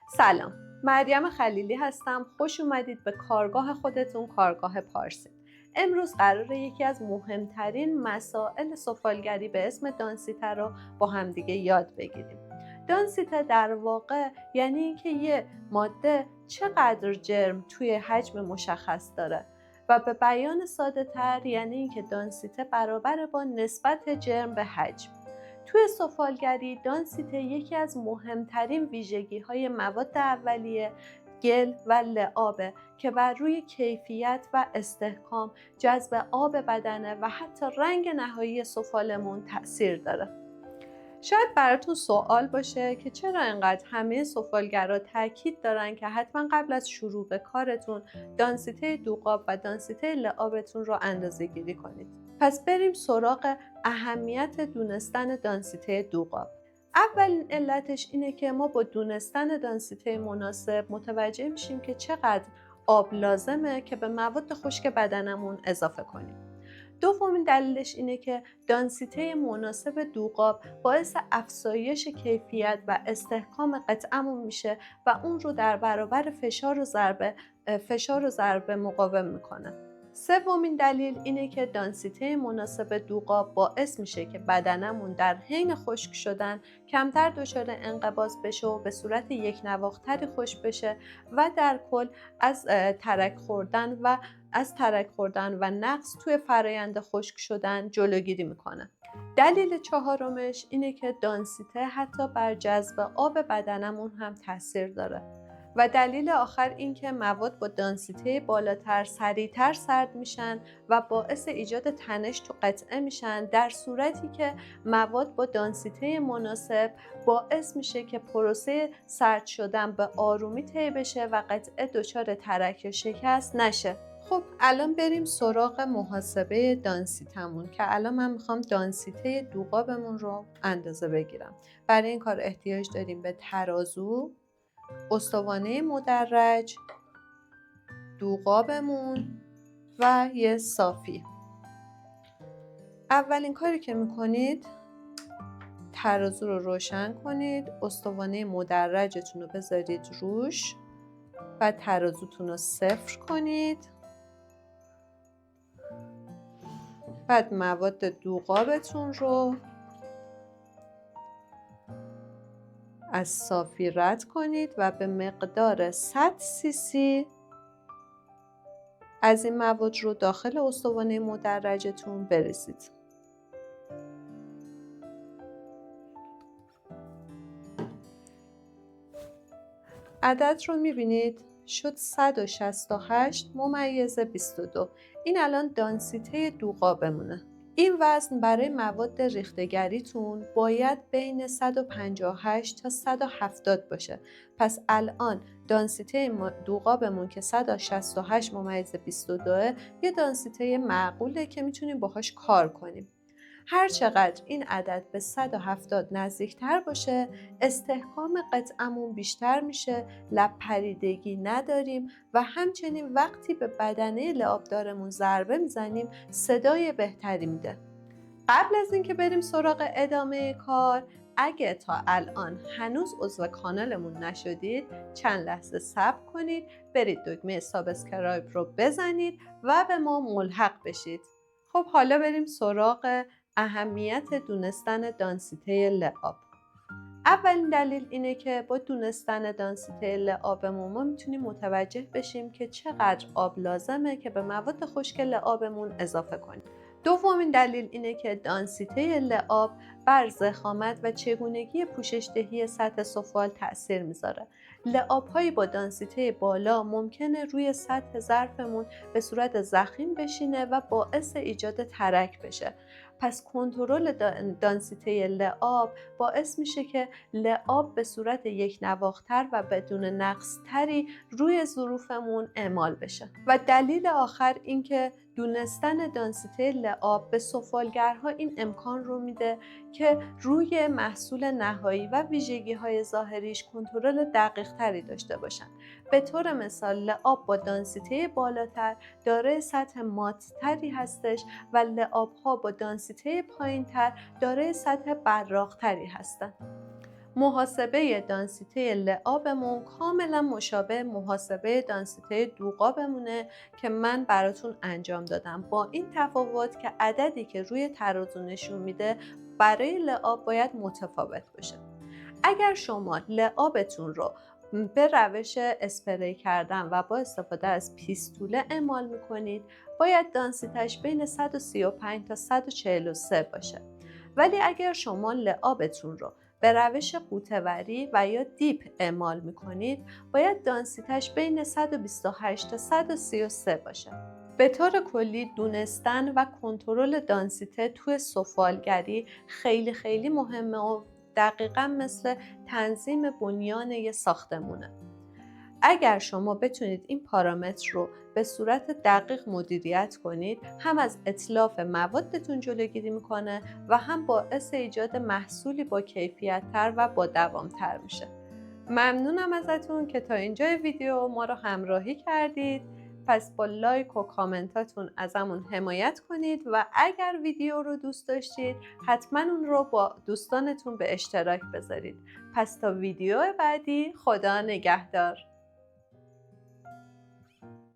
سلام، مریم خلیلی هستم. خوش اومدید به کارگاه خودتون، کارگاه پارسید. امروز قراره یکی از مهمترین مسائل سفالگری به اسم دانسیته رو با همدیگه یاد بگیریم. دانسیته در واقع یعنی اینکه یه ماده چقدر جرم توی حجم مشخص داره و به بیان ساده تر یعنی اینکه دانسیته برابر با نسبت جرم به حجم. توی سفالگری دانسیته یکی از مهمترین ویژگی‌های مواد اولیه گل و لعابه که بر روی کیفیت و استحکام، جذب آب بدنه و حتی رنگ نهایی سفالمون تأثیر داره. شاید براتون سوال باشه که چرا اینقدر همه سفالگرا تاکید دارن که حتما قبل از شروع به کارتون دانسیته دوغاب و دانسیته لعابتون رو اندازه‌گیری کنید. پس بریم سراغ اهمیت دونستن دانسیته دوغاب. اولین علتش اینه که ما با دونستن دانسیته مناسب متوجه میشیم که چقدر آب لازمه که به مواد خشک بدنمون اضافه کنیم. دومین دلیلش اینه که دانسیته مناسب دوغاب باعث افزایش کیفیت و استحکام قطعمون میشه و اون رو در برابر فشار و ضربه مقاوم میکنه. سومین دلیل اینه که دانسیته مناسب دوغاب باعث میشه که بدنمون در حین خشک شدن کمتر دچار انقباض بشه و به صورت یک نواختری خشک بشه و در کل از ترک خوردن و نقص توی فرایند خشک شدن جلوگیری میکنه. دلیل چهارمش اینه که دانسیته حتی بر جذب آب بدنمون هم تاثیر داره. و دلیل آخر این که مواد با دانسیته بالاتر سریعتر سرد میشن و باعث ایجاد تنش تو قطعه میشن، در صورتی که مواد با دانسیته مناسب باعث میشه که پروسه سرد شدن به آرومی طی بشه و قطعه دچار ترک یا شکست نشه. خب الان بریم سراغ محاسبه دانسیتمون که الان من میخوام دانسیته دوغابمون رو اندازه بگیرم. برای این کار احتیاج داریم به ترازو، استوانه مدرج، دوغابمون و یه صافی. اولین کاری که میکنید ترازو رو روشن کنید، استوانه مدرجتون رو بذارید روش و ترازوتون رو صفر کنید. بعد مواد دوغابتون رو از صافی رد کنید و به مقدار 100 cc از این مواد رو داخل استوانه مدرجتون بریزید. عدد رو میبینید شد 168/22. این الان دانسیته دوغابمونه. این وزن برای مواد ریخته‌گریتون باید بین 158 تا 170 باشه. پس الان دانسیته دوغابمون که 168/22 یه دانسیته معقوله که میتونیم باهاش کار کنیم. هر چقدر این عدد به 170 نزدیکتر باشه، استحکام قطعمون بیشتر میشه، لب پریدگی نداریم و همچنین وقتی به بدنه لعابدارمون ضربه میزنیم صدای بهتری میده. قبل از اینکه بریم سراغ ادامه کار، اگه تا الان هنوز عضو کانالمون نشدید، چند لحظه صبر کنید، برید دکمه سابسکرایب رو بزنید و به ما ملحق بشید. خب حالا بریم سراغ اهمیت دونستن دانسیته لعاب. اولین دلیل اینه که با دونستن دانسیته لعابمون ما میتونیم متوجه بشیم که چقدر آب لازمه که به مواد خشک لعابمون اضافه کنیم. دومین دلیل اینه که دانسیته لعاب بر ضخامت و چگونگی پوشش‌دهی سطح سفال تأثیر میذاره. لعاب‌هایی با دانسیته بالا ممکنه روی سطح ظرفمون به صورت ضخیم بشینه و باعث ایجاد ترک بشه. پس کنترل دانسیته لعاب باعث میشه که لعاب به صورت یک نواختر و بدون نقص‌تری روی ظروفمون اعمال بشه. و دلیل آخر این که دونستن دانسیته لعاب به سفالگرها این امکان رو میده که روی محصول نهایی و ویژگی‌های ظاهریش کنترل دقیق‌تری داشته باشن. به طور مثال لعاب با دانسیته بالاتر دارای سطح مات‌تری هستش و لعاب‌ها با دانسیته پایین‌تر دارای سطح براق‌تری هستن. محاسبه دانسیته لعابمون کاملا مشابه محاسبه دانسیته دوغابمونه که من براتون انجام دادم، با این تفاوت که عددی که روی ترازو نشون میده برای لعاب باید متفاوت باشه. اگر شما لعابتون رو به روش اسپری کردن و با استفاده از پیستوله اعمال میکنید، باید دانسیتش بین 135 تا 143 باشه. ولی اگر شما لعابتون رو به روش قوطه‌وری و یا دیپ اعمال میکنید، باید دانسیتش بین 128 تا 133 باشه. به طور کلی دونستن و کنترل دانسیته توی سفالگری خیلی مهمه و دقیقاً مثل تنظیم بنیان یه ساختمونه. اگر شما بتونید این پارامتر رو به صورت دقیق مدیریت کنید، هم از اتلاف موادتون جلوگیری میکنه و هم باعث ایجاد محصولی با کیفیت‌تر و با دوام‌تر میشه. ممنونم ازتون که تا اینجای ویدیو ما رو همراهی کردید. پس با لایک و کامنتاتون ازمون حمایت کنید و اگر ویدیو رو دوست داشتید حتما اون رو با دوستانتون به اشتراک بذارید. پس تا ویدیو بعدی، خدا نگهدار.